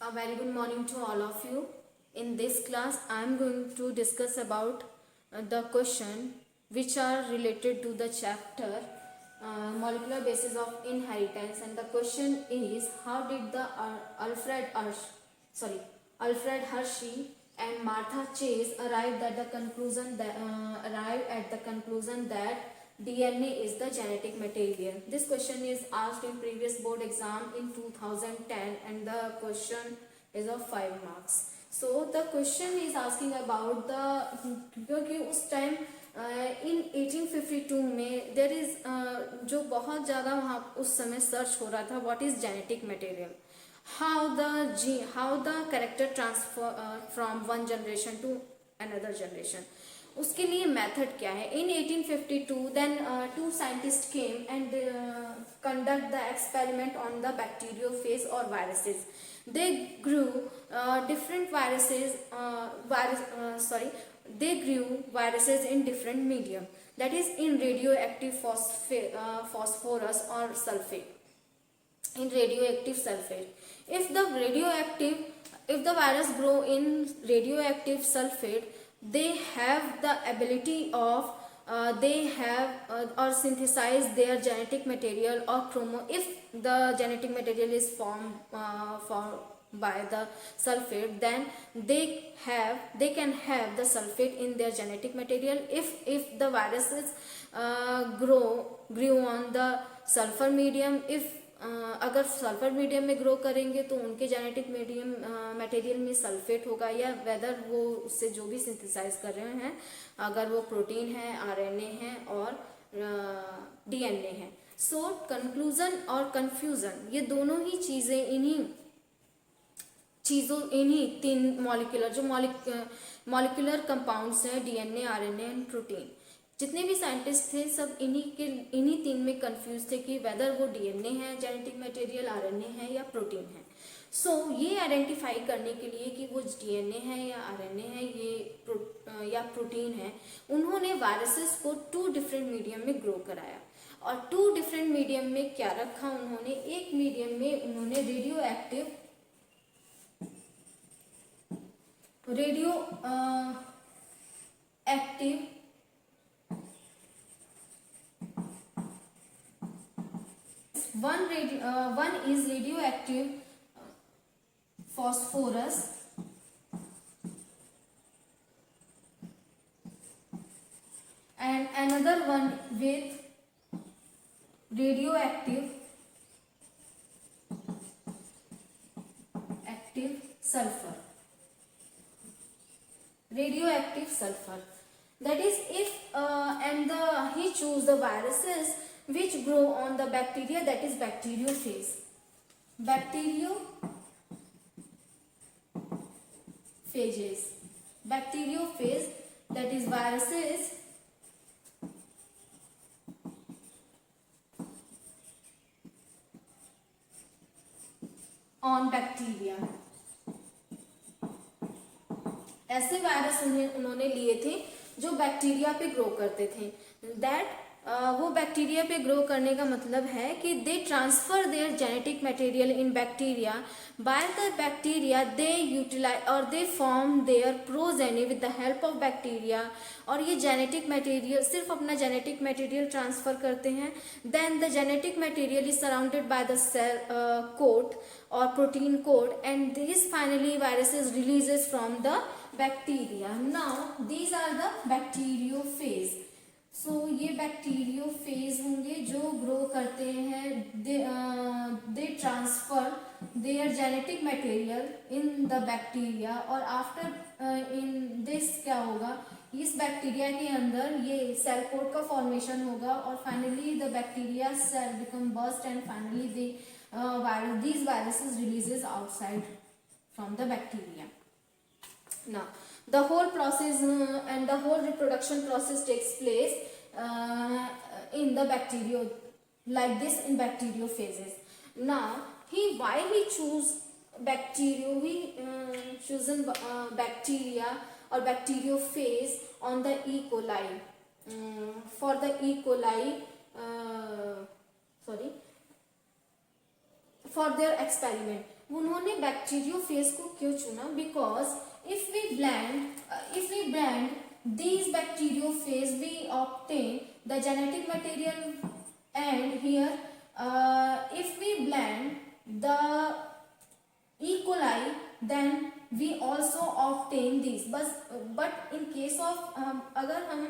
A very good morning to all of you. In this class, I am going to discuss about the question which are related to the chapter molecular basis of inheritance, and the question is how did the Alfred Hershey and Martha Chase arrived at the conclusion that DNA is the genetic material. This question is asked in previous board exam in 2010 and the question is of 5 marks. So the question is asking about the क्योंकि उस time in 1852 में there is जो बहुत ज़्यादा वहाँ उस समय search हो रहा था what is genetic material, how the character transfer from one generation to another generation. उसके लिए मेथड क्या है. In 1852 then two scientists came and conduct the experiment on the bacteriophage or viruses. They grew different viruses they grew viruses in different medium, that is in radioactive phosphorus or sulfate. In radioactive sulfate, if the virus grow in radioactive sulfate, they have the ability of or synthesize their genetic material or if the genetic material is formed by the sulfate, then they can have the sulfate in their genetic material. If the viruses grew on the sulfur medium, if अगर sulphur medium में grow करेंगे तो उनके genetic material में sulphate होगा, या weather वो उससे जो भी सिंथेसाइज कर रहे हैं, अगर वो प्रोटीन है, आरएनए है और डीएनए है. सो कंक्लूजन और कंफ्यूजन ये दोनों ही चीज़ें इन्हीं तीन मॉलिक्यूलर कंपाउंड्स हैं, डीएनए, आरएनए एंड प्रोटीन. जितने भी साइंटिस्ट थे सब इन्हीं तीन में कंफ्यूज थे कि वेदर वो डीएनए है जेनेटिक मटेरियल, आरएनए है या प्रोटीन है. सो ये आइडेंटिफाई करने के लिए कि वो डीएनए है या आरएनए है या प्रोटीन है, उन्होंने वायरसेस को 2 डिफरेंट मीडियम में ग्रो कराया. और 2 डिफरेंट मीडियम में क्या रखा उन्होंने, एक मीडियम में उन्होंने radio active one is radioactive phosphorus and another one with radioactive sulfur. That is if he choose the viruses which grow on the bacteria, that is bacteriophage. Bacteriophage, that is viruses on bacteria. ऐसे virus उन्होंने लिए थे जो bacteria पे grow करते थे. वो bacteria पे ग्रो करने का मतलब है कि they transfer their genetic material in bacteria. By the bacteria they utilize और they form their progeny with the help of bacteria. और ये जेनेटिक मटेरियल सिर्फ अपना जेनेटिक मटेरियल ट्रांसफर करते हैं. Then the genetic material is surrounded by the cell coat और protein coat, and this finally viruses releases from the bacteria. Now these are the bacteriophage. So ये bacteriophage होंगे जो grow करते हैं. They transfer their genetic material in the bacteria. और after in this क्या होगा, इस बैक्टीरिया के अंदर ये सेल कोट का फॉर्मेशन होगा और finally the bacteria cell become burst and finally these viruses releases outside from the bacteria. Now the whole process and the whole reproduction process takes place in the like this in bacteriophages. Now why he choose chosen bacteria or bacteriophage on the E. coli. For the E. coli for their experiment. उन्होंने bacteriophage को क्यों चुना? Because if we blend these bacteriophage we obtain the genetic material, and here if we blend the E. coli then we also obtain these, but in case of अगर हम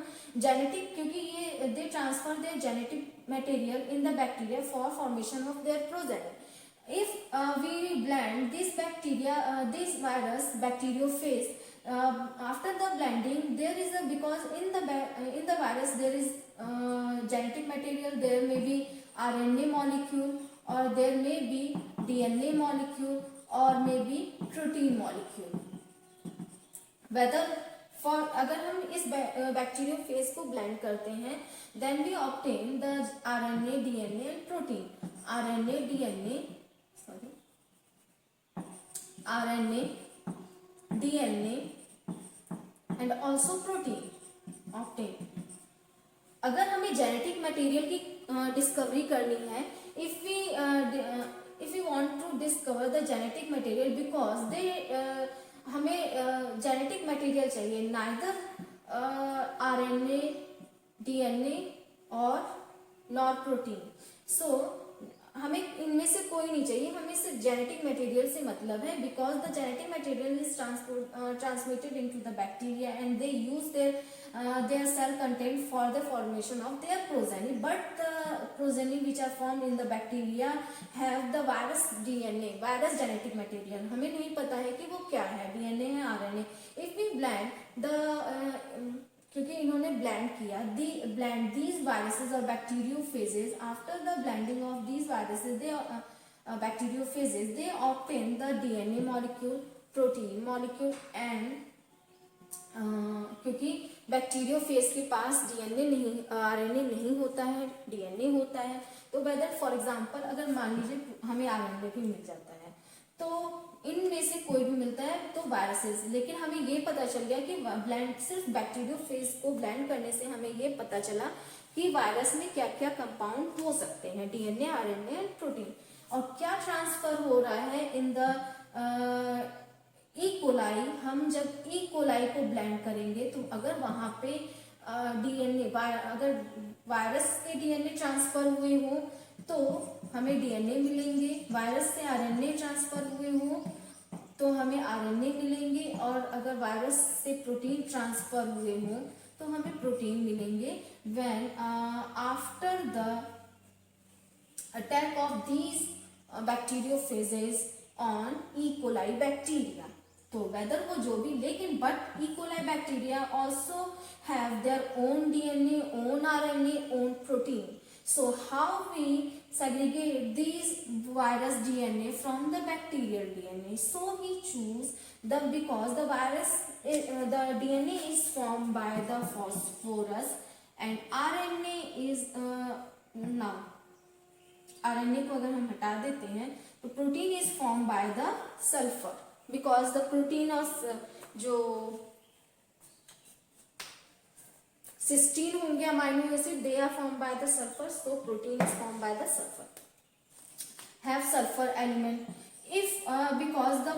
genetic, क्योंकि ये they transfer their genetic material in the bacteria for formation of their progeny. If we blend this bacteria, this virus bacteriophage, after the blending there is a, because in the virus there is genetic material, there may be RNA molecule or there may be DNA molecule or may be protein molecule. whether for अगर हम इस bacteriophage को blend करते हैं then we obtain the RNA, DNA and protein. RNA, DNA, and also protein obtain. अगर हमें genetic material की discovery करनी है, if we want to discover the genetic material, because they हमें जेनेटिक मटेरियल चाहिए, नाइदर RNA, DNA और nor protein. सो हमें इनमें से कोई नहीं चाहिए, हमें सिर्फ जेनेटिक मटेरियल से मतलब है, because the genetic material is transmitted into the bacteria and they use their cell content for the formation of their progeny, but the progeny which are formed in the bacteria have the virus DNA, virus genetic material. हमें नहीं पता है कि वो क्या है, DNA है, RNA. If we blend the क्योंकि इन्होंने ब्लेंड किया, blend these viruses or bacteriophages, after the blending of these viruses they bacteriophages they obtain the DNA molecule, protein molecule and क्योंकि बैक्टीरियोफेज के पास डीएनए नहीं, आरएनए नहीं होता है, डीएनए होता है. तो वेदर फॉर एग्जांपल अगर मान लीजिए हमें आरएनए भी मिल जाता है, तो इनमें से कोई भी मिलता है तो वायरसेस. लेकिन हमें ये पता चल गया कि ब्लेंड सिर्फ बैक्टीरियोफेज को ब्लेंड करने से हमें ये पता चला कि वायरस में क्या क्या कंपाउंड हो सकते हैं, डीएनए, आरएनए एंड प्रोटीन. और क्या ट्रांसफर हो रहा है इन द ई कोलाई. हम जब ई कोलाई को ब्लेंड करेंगे तो अगर वहां पे डीएनए, अगर वायरस के डीएनए ट्रांसफर हुए हो तो हमें डीएनए मिलेंगे, वायरस से आरएनए ट्रांसफर हुए हो तो हमें आरएनए मिलेंगे, और अगर वायरस से प्रोटीन ट्रांसफर हुए हो तो हमें प्रोटीन मिलेंगे. When after the attack of these bacteriophages on E coli bacteria. तो वेदर वो जो भी, लेकिन but E coli bacteria also have their own DNA, own RNA, own protein. So how we segregate these virus DNA from the bacterial DNA? So we choose because the virus, the DNA is formed by the phosphorus and RNA is now RNA को अगर हम हटा देते हैं तो protein is formed by the sulfur, because the protein of जो cysteine होंगे amino acid, they are form by the sulphur, so protein is form by the sulphur, have sulphur element. If because the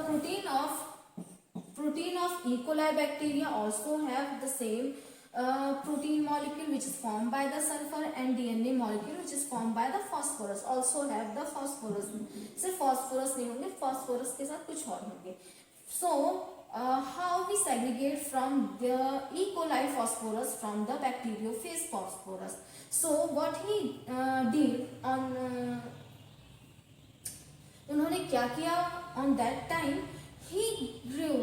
protein of E. coli bacteria also have the same protein molecule which is formed by the sulfur, and DNA molecule which is formed by the phosphorus also have the phosphorus. सिर्फ phosphorus नहीं होंगे, phosphorus के साथ कुछ और होंगे. So how we segregate from the E. coli phosphorus from the bacteriophage phosphorus? So what he did on उन्होंने क्या किया on that time, he grew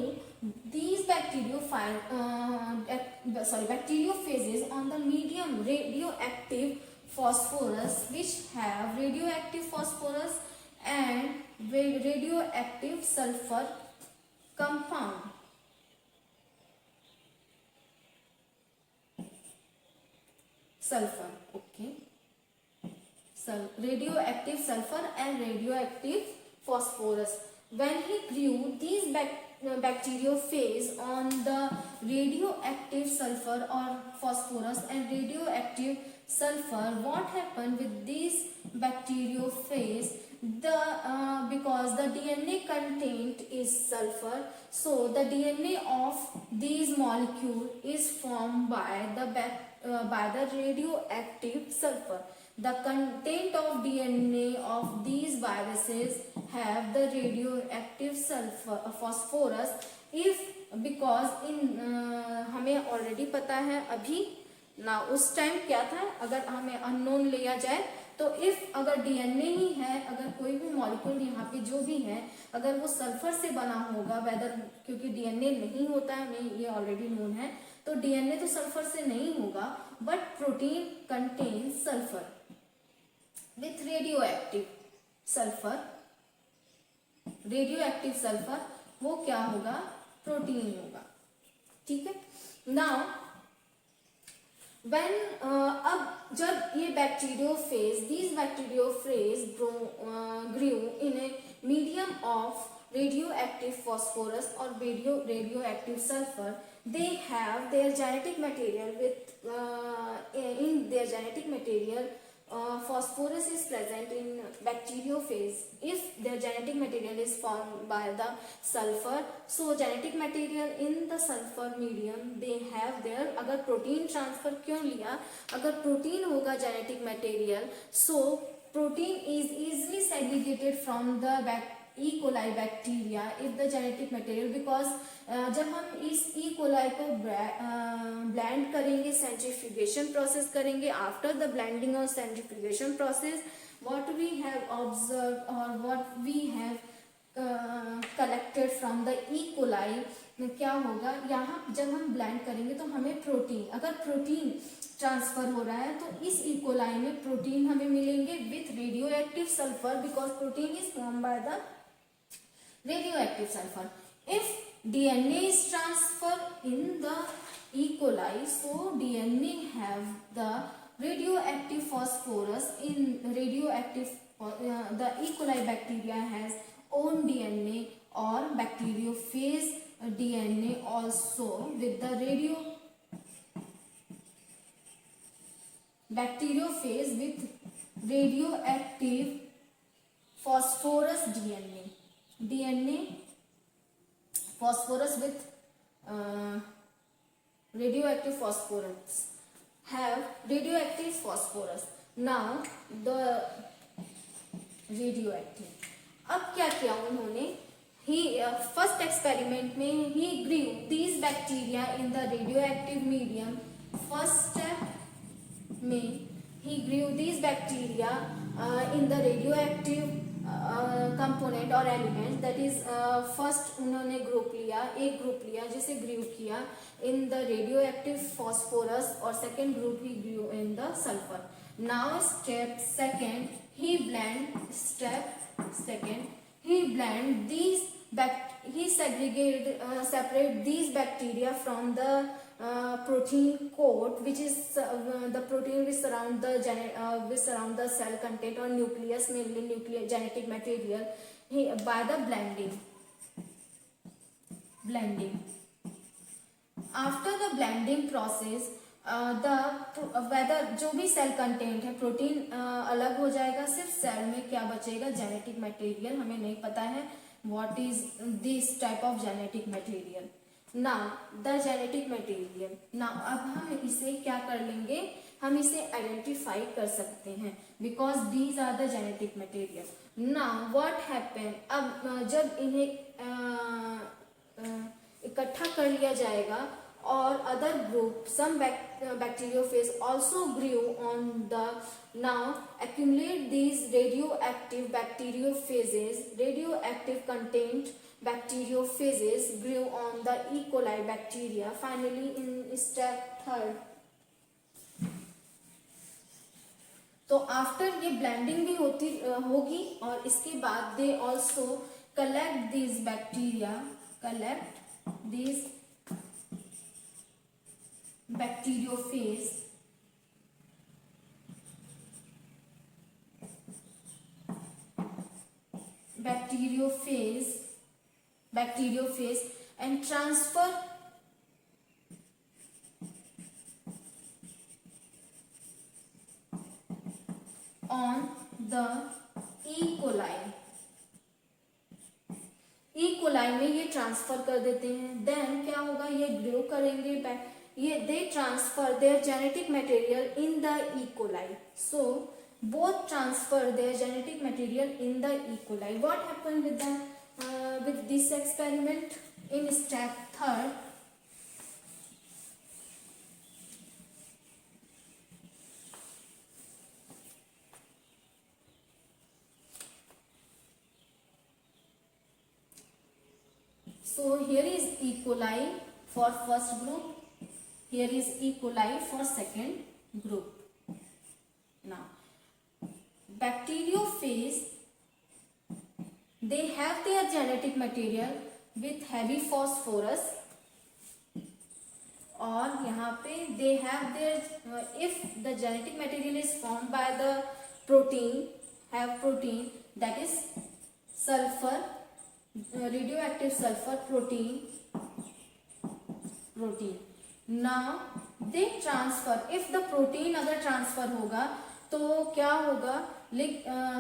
these bacteriophages on the medium radioactive phosphorus, which have radioactive phosphorus and radioactive sulfur compound. Sulfur, okay. Radioactive sulfur and radioactive phosphorus. When he grew these bacteriophage on the radioactive sulfur or phosphorus and radioactive sulfur, what happened with these bacteriophage? the because the DNA content is sulfur, so the DNA of these molecule is formed by the radioactive sulfur. The content of DNA of these viruses have the radioactive sulfur phosphorus. If because इन हमें already पता है अभी ना, उस time क्या था, अगर हमें अननोन लिया जाए तो इफ अगर डीएनए ही है, अगर कोई भी मॉलिक्यूल यहाँ पे जो भी है अगर वो सल्फर से बना होगा, वेदर क्योंकि डीएनए नहीं होता है, हमें ये ऑलरेडी नोन है, तो डीएनए तो सल्फर से नहीं होगा, but protein contains sulphur with radioactive sulphur. Radioactive sulphur वो क्या होगा, प्रोटीन होगा। ठीक है। नाउ when अब जब ये bacteriophage, these bacteriophage grew in a medium of radioactive phosphorus or radioactive sulfur, they have their genetic material in their genetic material phosphorus is present in bacteriophage. If their genetic material is formed by the sulfur, so genetic material in the sulfur medium they have their, अगर protein transfer क्यों लिया, अगर protein होगा genetic material, so protein is easily segregated from the E. coli bacteria if the genetic material, because जब हम इस E. coli को blend करेंगे, सेंट्रीफ्यूगेशन प्रोसेस करेंगे, आफ्टर द ब्लेंडिंग और centrifugation process what we have observe और what we have collected from the E. coli में क्या होगा, यहाँ जब हम ब्लेंड करेंगे तो हमें प्रोटीन, अगर प्रोटीन ट्रांसफर हो रहा है तो इस E. coli में प्रोटीन हमें मिलेंगे with radioactive sulphur, because protein is form by the radioactive sulfur. If DNA is transferred in the E. coli, so DNA have the radioactive phosphorus in radioactive the E. coli bacteria has own DNA or bacteriophage DNA also with the bacteriophage with radioactive phosphorus DNA phosphorus with radioactive phosphorus have radioactive phosphorus. Now the radioactive, अब क्या किया उन्होंने, ही first experiment में he grew these bacteria in the radioactive medium. First step में he grew these bacteria in the radioactive component और element, that is first उन्होंने एक group लिया जिसे ग्रू किया in the radioactive phosphorus और second group he grew in the sulphur. Now step second he blend these he separate these bacteria from the protein coat, which is the protein which surround the cell content or nucleus, mainly nuclear genetic material, by the blending. After the blending process, whether जो भी cell content है, protein अलग हो जाएगा, सिर्फ cell में क्या बचेगा, जेनेटिक मटेरियल. हमें नहीं पता है what is this type of genetic material. Now the genetic material, now अब हम इसे क्या कर लेंगे, हम इसे आइडेंटिफाई कर सकते हैं because these are the genetic material. Now what happen, अब जब इन्हें इकट्ठा कर लिया जाएगा और other group, some bacteriophage also grew on the, now accumulate these radioactive bacteriophages, radioactive content bacteriophages grew on the E. coli bacteria. Finally in step third, तो after ये ब्लेंडिंग भी होगी और इसके बाद they also collect these bacteriophage and transfer on the E coli में ये transfer कर देते हैं। देन क्या होगा, ये ग्रो करेंगे बैक, ये दे transfer their genetic material in the E coli. So both transfer their genetic material in the E coli. What happened with this experiment in step third? So here is E. coli for first group, here is E. coli for second group. Now bacteriophage, they have their genetic material with heavy phosphorus, और यहाँ पे they have their if the genetic material is formed by the protein, have protein, that is sulfur, radioactive sulfur protein. Now they transfer, if the protein अगर transfer होगा तो क्या होगा,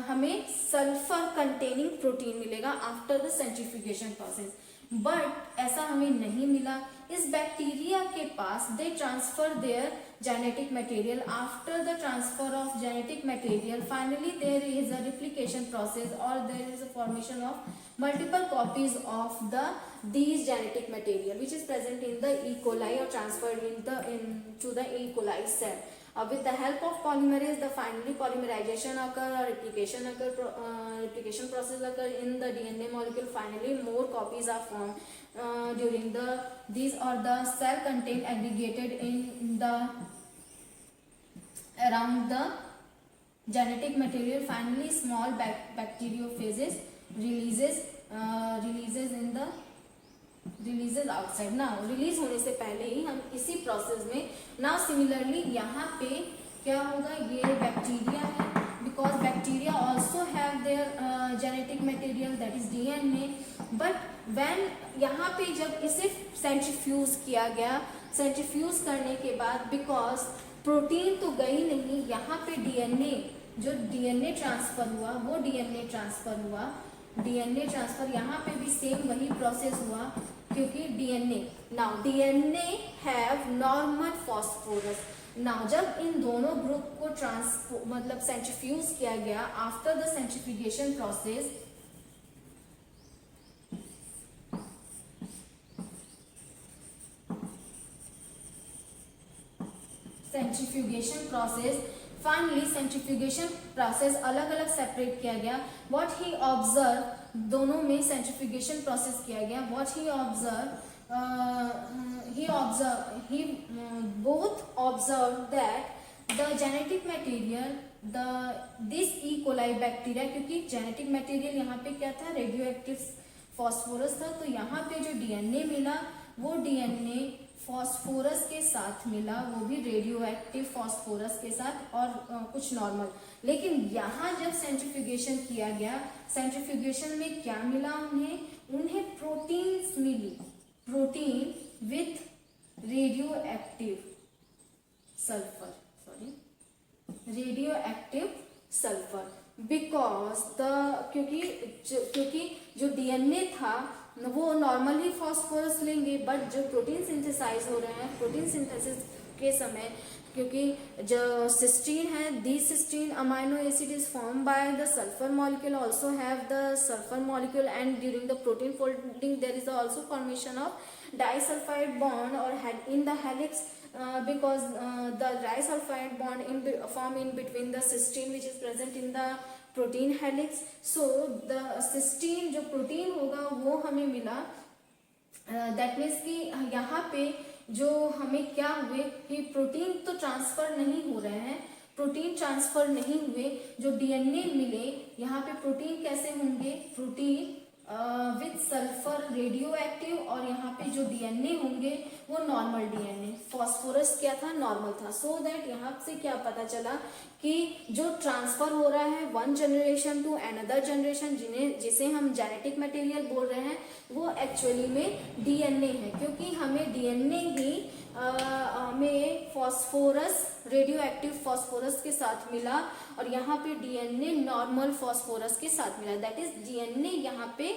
हमें sulphur containing protein मिलेगा after the centrifugation process, but ऐसा हमें नहीं मिला। इस बैक्टीरिया के पास they transfer their genetic material, after the transfer of genetic material finally there is a replication process और there is a formation of multiple copies of these genetic material which is present in the E. coli or transferred into the E. coli cell. With the help of polymerase, the finally polymerization occur or replication process occur in the DNA molecule. Finally, more copies are formed during these or the cell content aggregated in the around the genetic material. Finally, small bacteriophages releases outside. Now release होने से पहले ही हम इसी process में, now similarly यहाँ पे क्या होगा, ये बैक्टीरिया है, because bacteria also have their genetic material that is DNA, but when यहाँ पे जब इसे सेंट्रीफ्यूज किया गया, सेंट्रीफ्यूज करने के बाद बिकॉज प्रोटीन तो गई नहीं, यहाँ पे डीएनए, जो डीएनए ट्रांसफर हुआ वो डीएनए ट्रांसफर यहाँ पे भी सेम वही प्रोसेस हुआ, क्योंकि DNA have normal phosphorus. Now जब इन दोनों ग्रुप को मतलब सेंट्रीफ्यूज किया गया after the centrifugation process, finally centrifugation process अलग अलग सेपरेट किया गया। व्हाट ही ऑब्जर्व, दोनों में सेंट्रीफ्यूगेशन प्रोसेस किया गया। What he both observe that the genetic material this E coli bacteria, क्योंकि जेनेटिक मटेरियल यहाँ पे क्या था, रेडियो एक्टिव फॉस्फोरस था, तो यहाँ पे जो डीएनए मिला वो डीएनए फॉस्फोरस के साथ मिला, वो भी रेडियो एक्टिव फॉस्फोरस के साथ, और कुछ नॉर्मल। लेकिन यहाँ जब सेंट्रीफ्यूगेशन किया गया, सेंट्रीफ्यूगेशन में क्या मिला उन्हें प्रोटीन्स मिली, protein with radioactive sulphur, because क्योंकि जो डीएनए था वो नॉर्मली फॉस्फोरस लेंगे, बट जो प्रोटीन सिंथेसाइज हो रहे हैं, प्रोटीन सिंथेसिस के समय, क्योंकि जो सिस्टीन है, the cysteine amino acid is form by the sulphur molecule, also have the sulphur molecule, and during the protein folding there is also formation of disulphide bond और in the helix, because the disulfide bond form in between the cysteine which is present in the protein helix. So the cysteine जो protein होगा वो हमें मिला, that means कि यहाँ पे जो हमें क्या हुए कि प्रोटीन तो ट्रांसफर नहीं हो रहे हैं, प्रोटीन ट्रांसफर नहीं हुए, जो डीएनए मिले यहाँ पे प्रोटीन कैसे होंगे, protein with sulphur radio active, और यहाँ पे जो डीएनए होंगे वो नॉर्मल डीएनए, फॉस्फोरस क्या था, नॉर्मल था। सो दैट यहाँ से क्या पता चला कि जो ट्रांसफर हो रहा है one generation to another generation, जिसे हम जेनेटिक मटेरियल बोल रहे हैं, वो एक्चुअली में डीएनए है, क्योंकि हमें डीएनए ही में फॉस्फोरस, रेडियो एक्टिव फॉस्फोरस के साथ मिला और यहाँ पे डीएनए नॉर्मल फॉस्फोरस के साथ मिला। दैट इज डीएनए यहाँ पे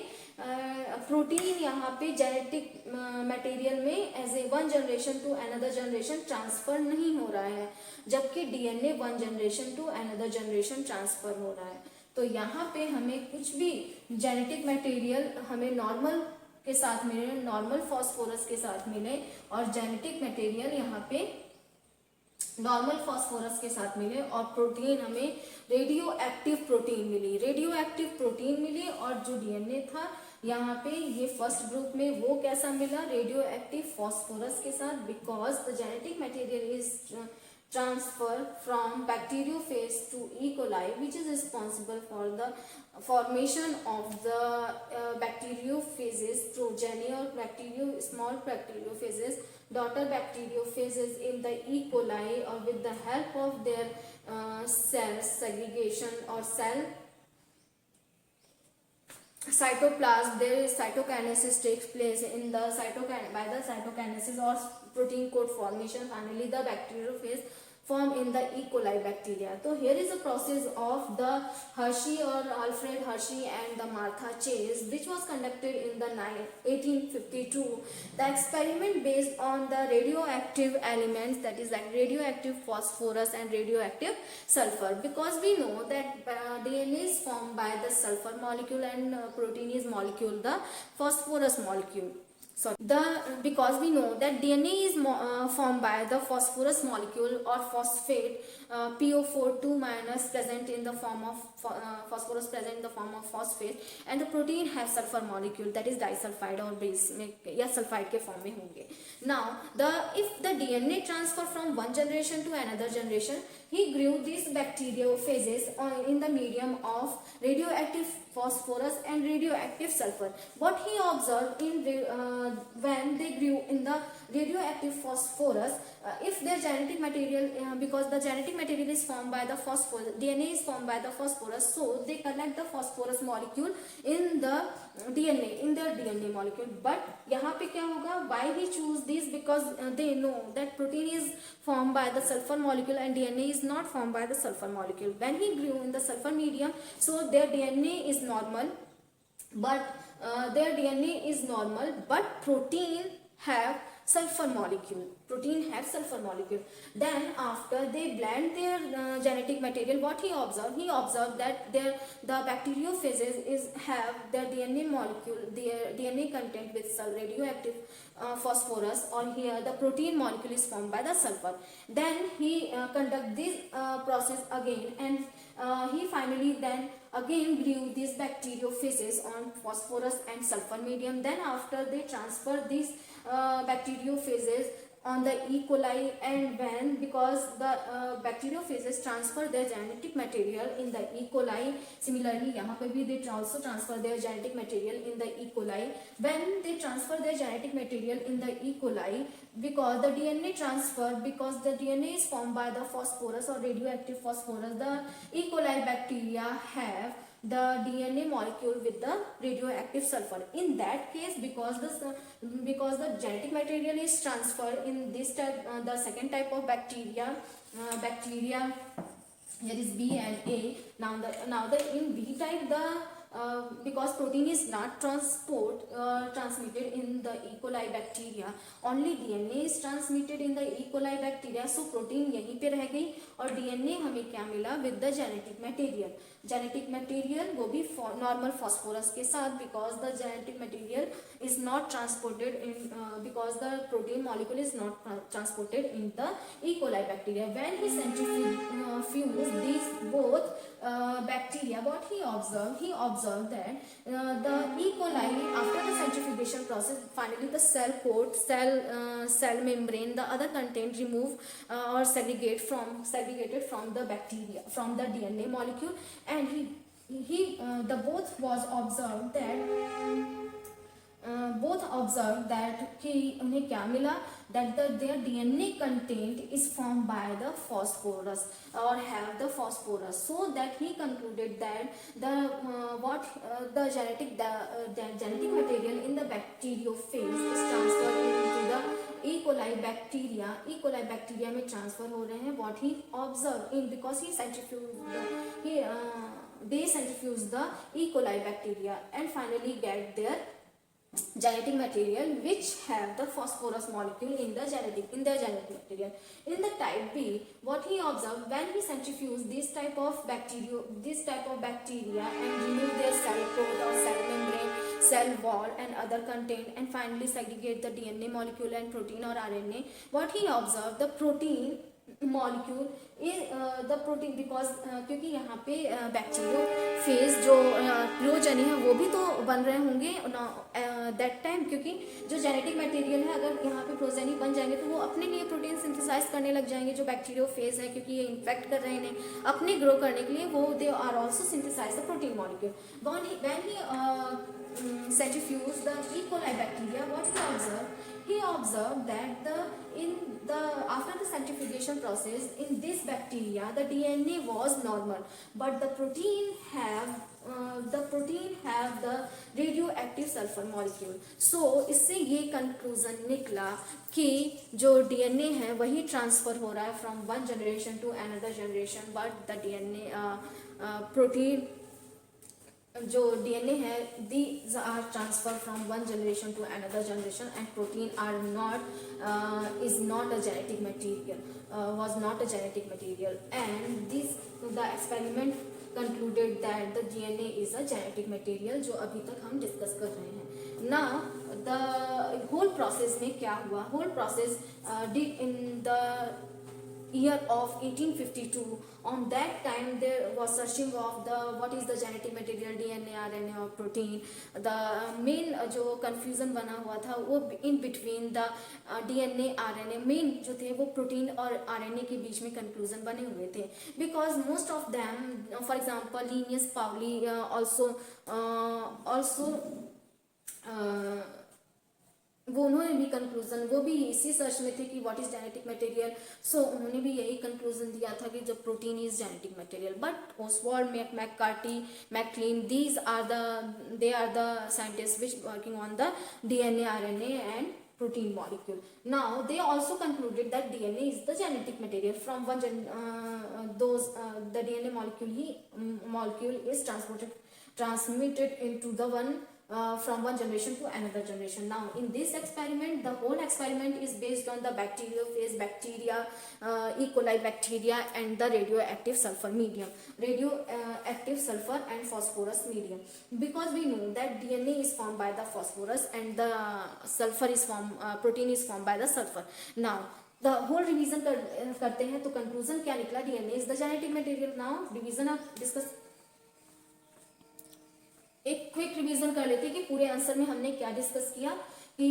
प्रोटीन यहाँ पे जेनेटिक मटेरियल में as a one generation to another generation transfer नहीं हो रहा है, जबकि DNA one generation to another generation transfer हो रहा है। तो यहाँ पे हमें कुछ भी जेनेटिक मटेरियल हमें नॉर्मल के साथ मिले, नॉर्मल फॉस्फोरस के साथ मिले, और जेनेटिक मटेरियल यहाँ पे नॉर्मल फॉस्फोरस के साथ मिले, और प्रोटीन हमें रेडियो एक्टिव प्रोटीन मिली, रेडियो एक्टिव प्रोटीन मिली। और जो डीएनए था यहाँ पे ये फर्स्ट ग्रुप में वो कैसा मिला, रेडियो एक्टिव फॉस्फोरस के साथ, because the genetic material is transfer from bacteriophage to E. coli, which is responsible for the formation of the bacteriophages, progeny or small bacteriophages, daughter bacteriophages in the E. coli, or with the help of their cell segregation or cell cytoplasm, there is cytokinesis takes place in the by the cytokinesis or protein coat formation. Finally the bacteriophage form in the E. coli bacteria. So here is a process of the Hershey or Alfred Hershey and the Martha Chase, which was conducted in the 1852. The experiment based on the radioactive elements, that is like radioactive phosphorus and radioactive sulfur, because we know that DNA is formed by the sulfur molecule and protein is molecule the phosphorus molecule. So because we know that DNA is formed by the phosphorus molecule or phosphate, PO4 2 minus present in the form of phosphorus present in the form of phosphate, and the protein have sulfur molecule, that is disulfide or base में या sulfide के form में होंगे. Now if the DNA transfer from one generation to another generation, he grew these bacteriophages in the medium of radioactive phosphorus and radioactive sulfur. What he observed when they grew in the radioactive phosphorus, if their genetic material, because the genetic material is formed by the phosphorus, DNA is formed by the phosphorus, so they collect the phosphorus molecule in the DNA, in their DNA molecule. But यहाँ पे क्या होगा, why he choose this, because they know that protein is formed by the sulfur molecule and DNA is not formed by the sulfur molecule. When he grew in the sulfur medium, so their DNA is normal, but protein have sulfur molecule. Then after they blend their genetic material, what he observed? He observed that the bacteriophages have their DNA molecule, their DNA content with radioactive phosphorus, or here the protein molecule is formed by the sulfur. Then he conduct this process again, and he finally then again grew these bacteriophages on phosphorus and sulfur medium. Then after they transfer these bacteriophages on the E. coli, and when, because the bacteriophages transfer their genetic material in the E. coli, similarly यहाँ पे भी they also transfer their genetic material in the E. coli. When they transfer their genetic material in the E. coli, because the DNA transfer, because the DNA is formed by the phosphorus or radioactive phosphorus, the E. coli bacteria have the DNA molecule with the radioactive sulfur. In that case, because the genetic material is transferred in this type, the second type of bacteria, here is B and A. Now in B type, because protein is not transmitted in the E. coli bacteria, only DNA is transmitted in the E. coli bacteria. So protein यहीं पे रह गई और DNA हमें क्या मिला, with the genetic material वो भी normal phosphorus के साथ, because the genetic material is not transported in because the protein molecule is not transported in the E. coli bacteria. When he centrifuged these both bacteria, what he observed that the E. coli, after the centrifugation process, finally the cell coat, cell membrane, the other content removed or segregated from the bacteria, from the DNA molecule, and the both observed that कि उन्हें क्या मिला, that their DNA content is formed by the phosphorus or have the phosphorus, so that he concluded that the genetic material in the bacteriophage is transferred into the E. coli bacteria bacteria E coli bacteria में transfer हो रहे हैं. What he observe in because he they centrifuge the E. coli bacteria and finally get their genetic material which have the phosphorus molecule in their genetic material. In the type B, what he observed when he centrifuged this type of bacteria and remove their cell coat or cell membrane, cell wall and other content and finally segregate the DNA molecule and protein or RNA, what he observed the protein molecule the protein because क्योंकि यहाँ पे bacteriophage जो progeny है वो भी तो बन रहे होंगे दैट टाइम, क्योंकि जो जेनेटिक मटेरियल है अगर यहाँ पे प्रोजेनी बन जाएंगे तो वो अपने लिए प्रोटीन सिंथेसाइज करने लग जाएंगे. जो बैक्टीरियोफेज है क्योंकि ये इन्फेक्ट कर रहे हैं इन्हें अपने ग्रो करने के लिए, वो they are also synthesize the protein molecule. when he centrifuged the E. coli bacteria, what he observed? He observed that after the centrifugation process in this bacteria, the DNA was normal, but the protein have the radioactive sulfur molecule. So इससे ये conclusion निकला कि जो DNA है वही transfer हो रहा है from one generation to another generation, but the DNA protein जो DNA है these are transferred from one generation to another generation and protein are not is not a genetic material, was not a genetic material, and the experiment concluded that the DNA is a genetic material जो अभी तक हम discuss कर रहे हैं. Now the whole process में क्या हुआ? Whole process did in the year of 1852. On that time there was searching of the what is the genetic material, DNA, RNA or protein. The main जो confusion बना हुआ था वो in between the DNA, RNA main जो थे वो protein और RNA के बीच में conclusion बने हुए थे, because most of them, for example Linnaeus Pauly also वो उन्होंने भी कंक्लूजन, वो भी इसी सर्च में थे कि what is genetic material. So उन्होंने भी यही कंक्लूजन दिया था कि जब protein is genetic material. But Oswald, McCarty, McLean, they are the scientist which working on the DNA, RNA एंड protein molecule. Now they also concluded that DNA is the genetic material from one the DNA molecule is transmitted into the one from one generation to another generation. Now in this experiment, the whole experiment is based on the bacteriophage bacteria, E. coli bacteria and the radioactive sulfur medium, radioactive sulfur and phosphorus medium, because we know that DNA is formed by the phosphorus and the sulfur is formed, protein is formed by the sulfur. Now the whole revision करते हैं तो conclusion क्या निकला? DNA is the genetic material. Now revision आप discuss, एक quick revision कर लेते हैं कि पूरे आंसर में हमने क्या डिस्कस किया कि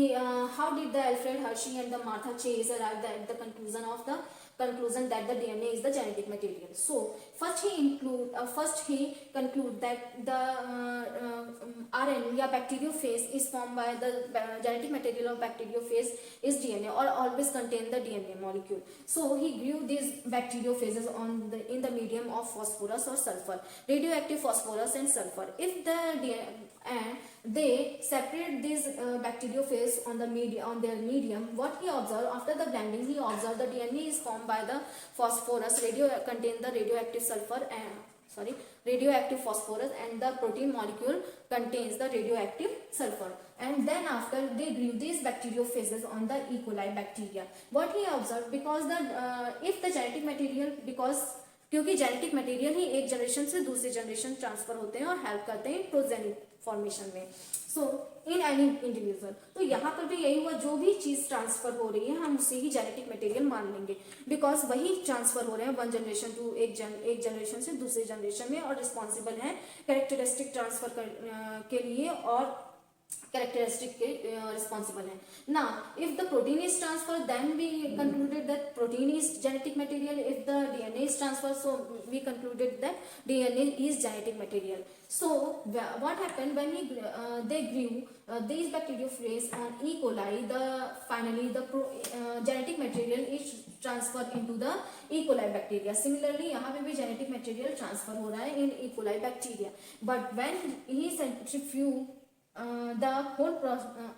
how did the Alfred Hershey and the Martha chase arrive at the conclusion that the DNA is the genetic material. So first he conclude that the RNA या bacteriophage is formed by the genetic material of bacteriophage is DNA or always contain the DNA molecule. So he grew these bacteriophages in the medium of phosphorus or sulfur, radioactive phosphorus and sulfur. If the and they separate these bacteriophages on their medium. What he observed after the blending, he observed the DNA is formed by the phosphorus, contain the radioactive sulfur and radioactive phosphorus, and the protein molecule contains the radioactive sulfur. And then after they grew these bacteriophages on the E. coli bacteria. What he observed, because if the genetic material, because क्योंकि genetic material ही एक generation से दूसरे generation transfer होते हैं और help करते हैं प्रोजेनिक formation में. सो इन एनी इंडिविजुअल, तो यहाँ पर भी यही हुआ, जो भी चीज ट्रांसफर हो रही है हम उसे ही जेनेटिक मटेरियल मान लेंगे, बिकॉज वही ट्रांसफर हो रहे हैं वन जनरेशन टू एक जनरेशन से दूसरे जनरेशन में और रिस्पॉन्सिबल है कैरेक्टरिस्टिक ट्रांसफर के लिए और characteristic responsible है. Now if the protein is transferred, then we concluded that protein is genetic material. If the DNA is transferred, so we concluded that DNA is genetic material. So what happened when they grew these bacteriophages on E. coli, finally the genetic material is transferred into the E. coli bacteria. Similarly यहाँ पे भी genetic material transfer हो रहा है in E. coli bacteria. But when he centrifuged the whole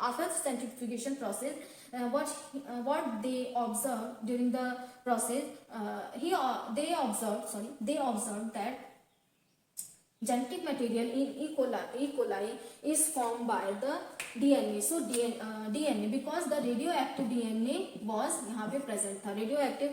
after the centrifugation process, what they observed during the process, they observed that genetic material in E. coli is formed by the DNA. So DNA, because the radioactive DNA was यहाँ पे present था, radioactive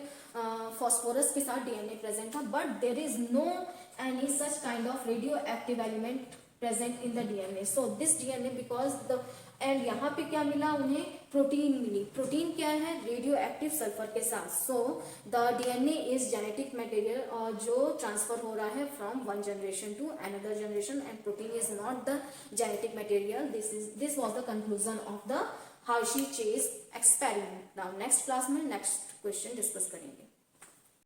phosphorus के साथ DNA present था, but there is no any such kind of radioactive element present in the DNA. So this DNA, because the and यहाँ पे क्या मिला उन्हें, प्रोटीन मिली. प्रोटीन क्या है, रेडियो एक्टिव सल्फर के साथ. So the DNA is genetic material और जो ट्रांसफर हो रहा है from one generation to another generation, and protein is not the genetic material. This was the conclusion of the Hershey Chase experiment. Now next class में next question discuss करेंगे.